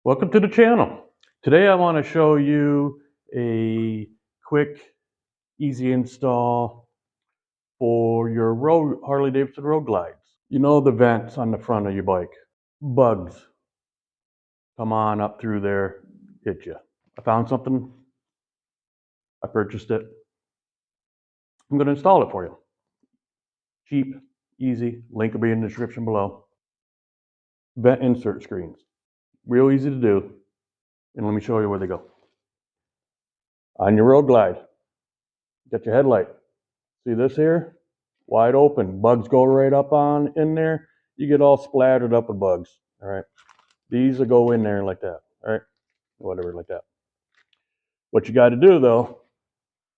Welcome to the channel. Today I want to show you a quick, easy install for your Harley Davidson road glides. You know the vents on the front of your bike. Bugs come on up through there, hit you. I found something, I purchased it. I'm going to install it for you. Cheap, easy, link will be in the description below. Vent insert screens. Real easy to do, and let me show you where they go. On your road glide, get your headlight. See this here? Wide open. Bugs go right up on in there. You get all splattered up with bugs. All right. These will go in there like that. All right. Whatever, like that. What you got to do though,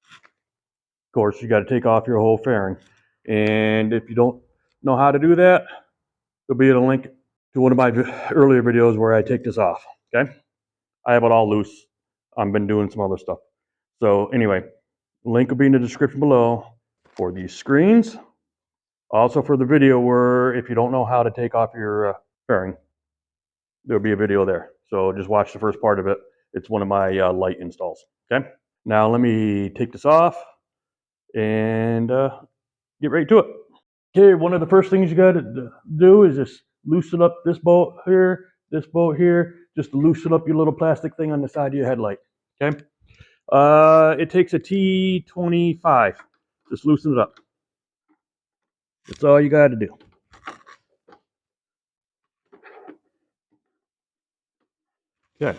of course, you got to take off your whole fairing. And if you don't know how to do that, there'll be a link to one of my earlier videos where I take this off. Okay. I have it all loose. I've been doing some other stuff. So anyway, link will be in the description below for these screens. Also for the video where if you don't know how to take off your fairing, there'll be a video there. So just watch the first part of it. It's one of my light installs. Okay. Now let me take this off and get right to it. Okay. One of the first things you got to do is just loosen up this bolt here, just to loosen up your little plastic thing on the side of your headlight. Okay. It takes a T25. Just loosen it up. That's all you got to do. Okay.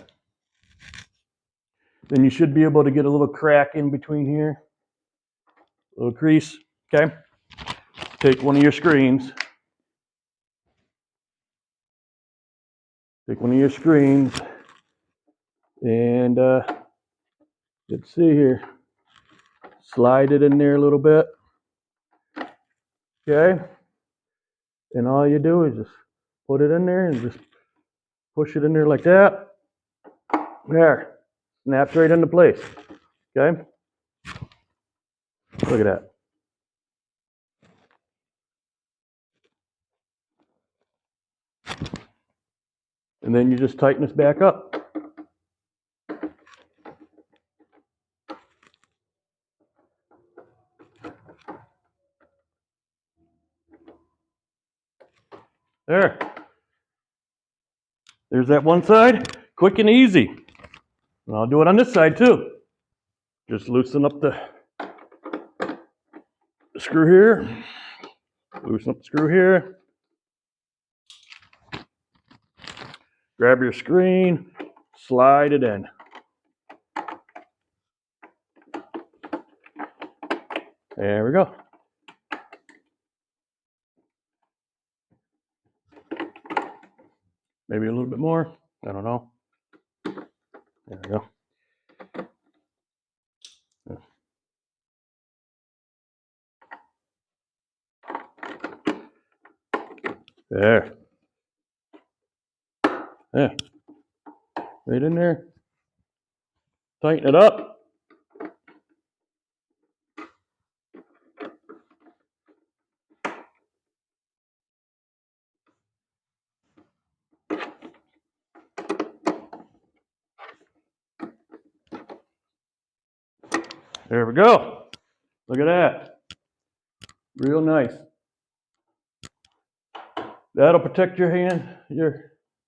Then you should be able to get a little crack in between here, a little crease. Okay. Take one of your screens. And let's see here. Slide it in there a little bit. Okay. And all you do is just put it in there and just push it in there like that. There. Snaps right into place. Okay. Look at that. And then you just tighten this back up. There. There's that one side. Quick and easy. And I'll do it on this side too. Just loosen up the screw here. Loosen up the screw here. Grab your screen. Slide it in. There we go. Maybe a little bit more. I don't know. There we go. There. Yeah. Right in there. Tighten it up. There we go. Look at that. Real nice. That'll protect your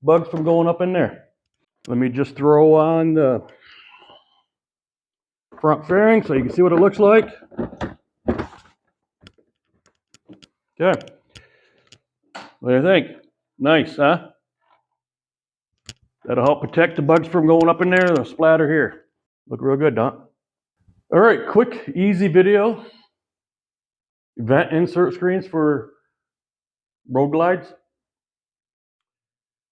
bugs from going up in there. Let me just throw on the front fairing so you can see what it looks like. Okay. What do you think? Nice, huh? That'll help protect the bugs from going up in there. They'll splatter here. Look real good, don't it? All right, quick, easy video. Vent insert screens for road glides.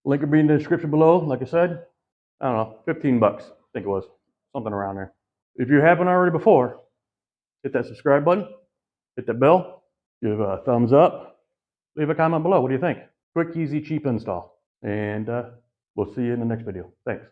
Link will be in the description below. Like I said, I don't know, 15 bucks, I think it was. Something around there. If you haven't already before, hit that subscribe button, hit that bell, give a thumbs up, leave a comment below. What do you think? Quick, easy, cheap install. And we'll see you in the next video. Thanks.